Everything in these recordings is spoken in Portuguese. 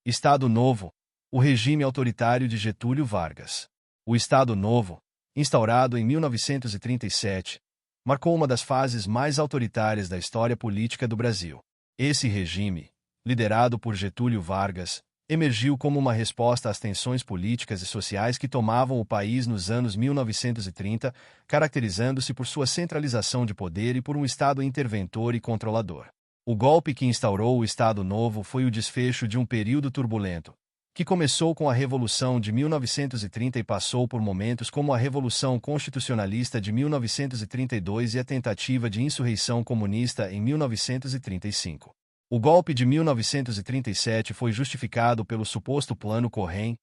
Estado Novo, o regime autoritário de Getúlio Vargas. O Estado Novo, instaurado em 1937, marcou uma das fases mais autoritárias da história política do Brasil. Esse regime, liderado por Getúlio Vargas, emergiu como uma resposta às tensões políticas e sociais que tomavam o país nos anos 1930, caracterizando-se por sua centralização de poder e por um Estado interventor e controlador. O golpe que instaurou o Estado Novo foi o desfecho de um período turbulento, que começou com a Revolução de 1930 e passou por momentos como a Revolução Constitucionalista de 1932 e a tentativa de insurreição comunista em 1935. O golpe de 1937 foi justificado pelo suposto Plano Cohen,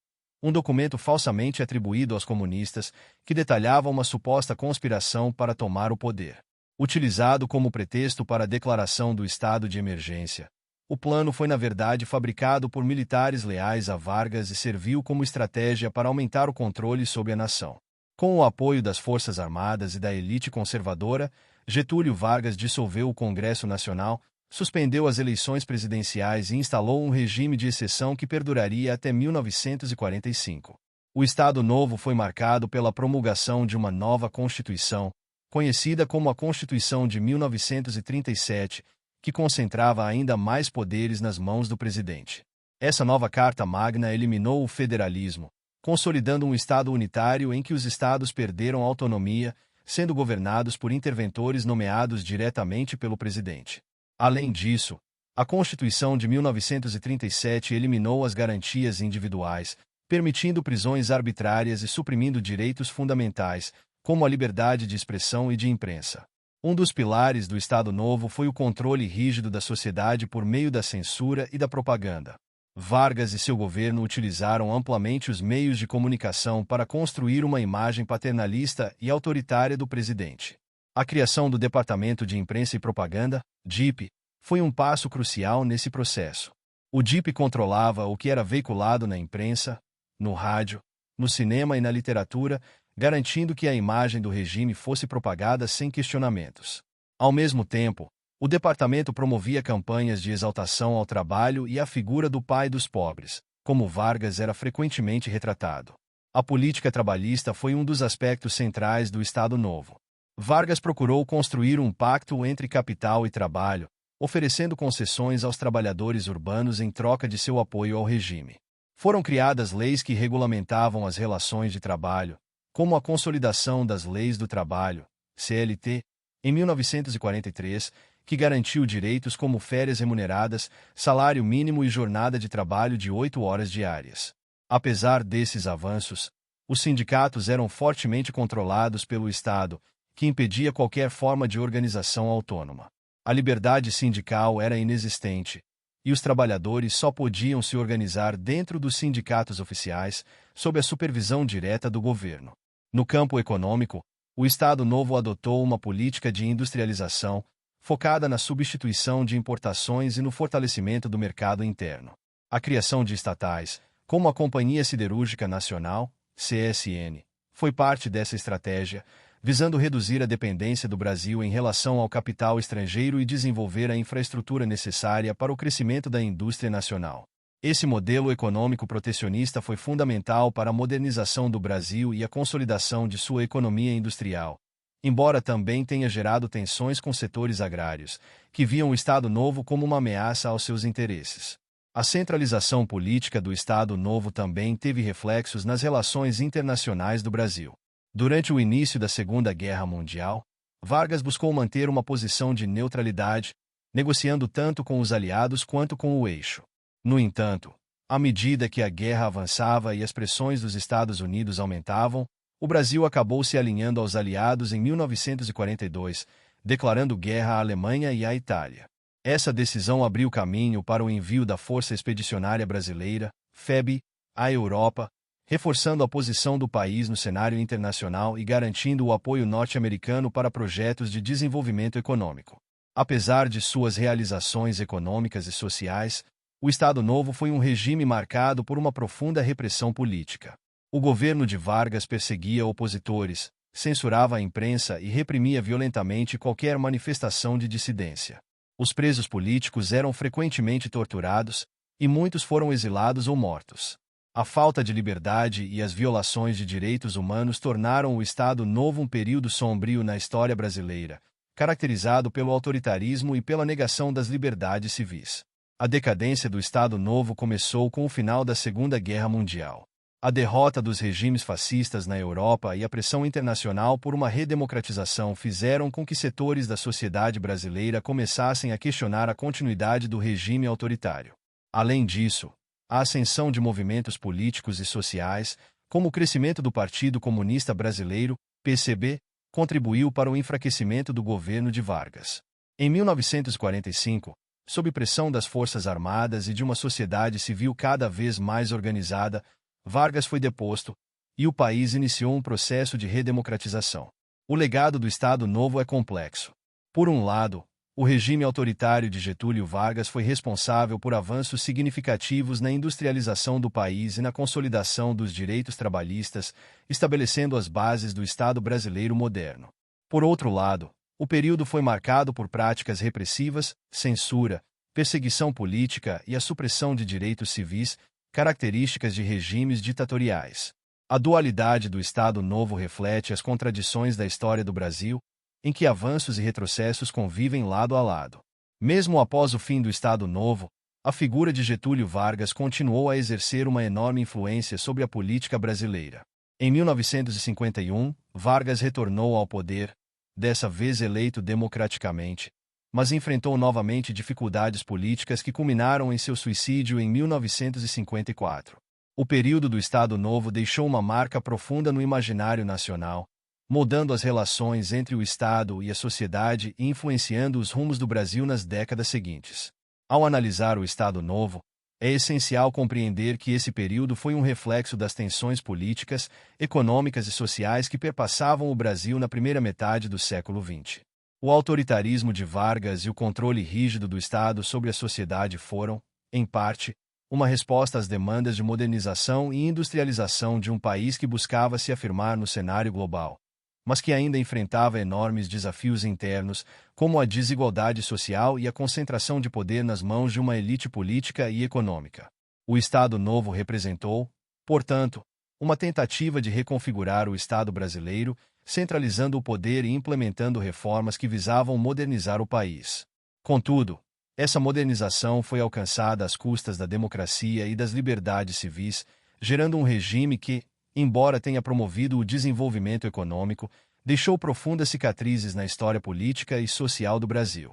um documento falsamente atribuído aos comunistas, que detalhava uma suposta conspiração para tomar o poder. Utilizado como pretexto para a declaração do estado de emergência, o plano foi na verdade fabricado por militares leais a Vargas e serviu como estratégia para aumentar o controle sobre a nação. Com o apoio das Forças Armadas e da elite conservadora, Getúlio Vargas dissolveu o Congresso Nacional, suspendeu as eleições presidenciais e instalou um regime de exceção que perduraria até 1945. O Estado Novo foi marcado pela promulgação de uma nova Constituição, conhecida como a Constituição de 1937, que concentrava ainda mais poderes nas mãos do presidente. Essa nova Carta Magna eliminou o federalismo, consolidando um Estado unitário em que os estados perderam autonomia, sendo governados por interventores nomeados diretamente pelo presidente. Além disso, a Constituição de 1937 eliminou as garantias individuais, permitindo prisões arbitrárias e suprimindo direitos fundamentais, como a liberdade de expressão e de imprensa. Um dos pilares do Estado Novo foi o controle rígido da sociedade por meio da censura e da propaganda. Vargas e seu governo utilizaram amplamente os meios de comunicação para construir uma imagem paternalista e autoritária do presidente. A criação do Departamento de Imprensa e Propaganda, DIP, foi um passo crucial nesse processo. O DIP controlava o que era veiculado na imprensa, no rádio, no cinema e na literatura, garantindo que a imagem do regime fosse propagada sem questionamentos. Ao mesmo tempo, o departamento promovia campanhas de exaltação ao trabalho e à figura do pai dos pobres, como Vargas era frequentemente retratado. A política trabalhista foi um dos aspectos centrais do Estado Novo. Vargas procurou construir um pacto entre capital e trabalho, oferecendo concessões aos trabalhadores urbanos em troca de seu apoio ao regime. Foram criadas leis que regulamentavam as relações de trabalho, como a Consolidação das Leis do Trabalho, CLT, em 1943, que garantiu direitos como férias remuneradas, salário mínimo e jornada de trabalho de 8 horas diárias. Apesar desses avanços, os sindicatos eram fortemente controlados pelo Estado, que impedia qualquer forma de organização autônoma. A liberdade sindical era inexistente, e os trabalhadores só podiam se organizar dentro dos sindicatos oficiais, sob a supervisão direta do governo. No campo econômico, o Estado Novo adotou uma política de industrialização, focada na substituição de importações e no fortalecimento do mercado interno. A criação de estatais, como a Companhia Siderúrgica Nacional, CSN, foi parte dessa estratégia, visando reduzir a dependência do Brasil em relação ao capital estrangeiro e desenvolver a infraestrutura necessária para o crescimento da indústria nacional. Esse modelo econômico protecionista foi fundamental para a modernização do Brasil e a consolidação de sua economia industrial, embora também tenha gerado tensões com setores agrários, que viam o Estado Novo como uma ameaça aos seus interesses. A centralização política do Estado Novo também teve reflexos nas relações internacionais do Brasil. Durante o início da Segunda Guerra Mundial, Vargas buscou manter uma posição de neutralidade, negociando tanto com os aliados quanto com o eixo. No entanto, à medida que a guerra avançava e as pressões dos Estados Unidos aumentavam, o Brasil acabou se alinhando aos aliados em 1942, declarando guerra à Alemanha e à Itália. Essa decisão abriu caminho para o envio da Força Expedicionária Brasileira, FEB, à Europa, reforçando a posição do país no cenário internacional e garantindo o apoio norte-americano para projetos de desenvolvimento econômico. Apesar de suas realizações econômicas e sociais, o Estado Novo foi um regime marcado por uma profunda repressão política. O governo de Vargas perseguia opositores, censurava a imprensa e reprimia violentamente qualquer manifestação de dissidência. Os presos políticos eram frequentemente torturados, e muitos foram exilados ou mortos. A falta de liberdade e as violações de direitos humanos tornaram o Estado Novo um período sombrio na história brasileira, caracterizado pelo autoritarismo e pela negação das liberdades civis. A decadência do Estado Novo começou com o final da Segunda Guerra Mundial. A derrota dos regimes fascistas na Europa e a pressão internacional por uma redemocratização fizeram com que setores da sociedade brasileira começassem a questionar a continuidade do regime autoritário. Além disso, a ascensão de movimentos políticos e sociais, como o crescimento do Partido Comunista Brasileiro, PCB, contribuiu para o enfraquecimento do governo de Vargas. Em 1945, sob pressão das Forças Armadas e de uma sociedade civil cada vez mais organizada, Vargas foi deposto, e o país iniciou um processo de redemocratização. O legado do Estado Novo é complexo. Por um lado, o regime autoritário de Getúlio Vargas foi responsável por avanços significativos na industrialização do país e na consolidação dos direitos trabalhistas, estabelecendo as bases do Estado brasileiro moderno. Por outro lado, o período foi marcado por práticas repressivas, censura, perseguição política e a supressão de direitos civis, características de regimes ditatoriais. A dualidade do Estado Novo reflete as contradições da história do Brasil, em que avanços e retrocessos convivem lado a lado. Mesmo após o fim do Estado Novo, a figura de Getúlio Vargas continuou a exercer uma enorme influência sobre a política brasileira. Em 1951, Vargas retornou ao poder, dessa vez eleito democraticamente, mas enfrentou novamente dificuldades políticas que culminaram em seu suicídio em 1954. O período do Estado Novo deixou uma marca profunda no imaginário nacional, moldando as relações entre o Estado e a sociedade e influenciando os rumos do Brasil nas décadas seguintes. Ao analisar o Estado Novo, é essencial compreender que esse período foi um reflexo das tensões políticas, econômicas e sociais que perpassavam o Brasil na primeira metade do século XX. O autoritarismo de Vargas e o controle rígido do Estado sobre a sociedade foram, em parte, uma resposta às demandas de modernização e industrialização de um país que buscava se afirmar no cenário global, mas que ainda enfrentava enormes desafios internos, como a desigualdade social e a concentração de poder nas mãos de uma elite política e econômica. O Estado Novo representou, portanto, uma tentativa de reconfigurar o Estado brasileiro, centralizando o poder e implementando reformas que visavam modernizar o país. Contudo, essa modernização foi alcançada às custas da democracia e das liberdades civis, gerando um regime que, embora tenha promovido o desenvolvimento econômico, deixou profundas cicatrizes na história política e social do Brasil.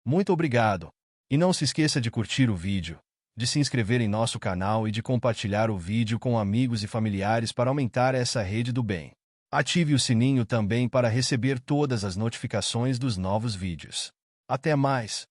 Muito obrigado! E não se esqueça de curtir o vídeo, de se inscrever em nosso canal e de compartilhar o vídeo com amigos e familiares para aumentar essa rede do bem. Ative o sininho também para receber todas as notificações dos novos vídeos. Até mais!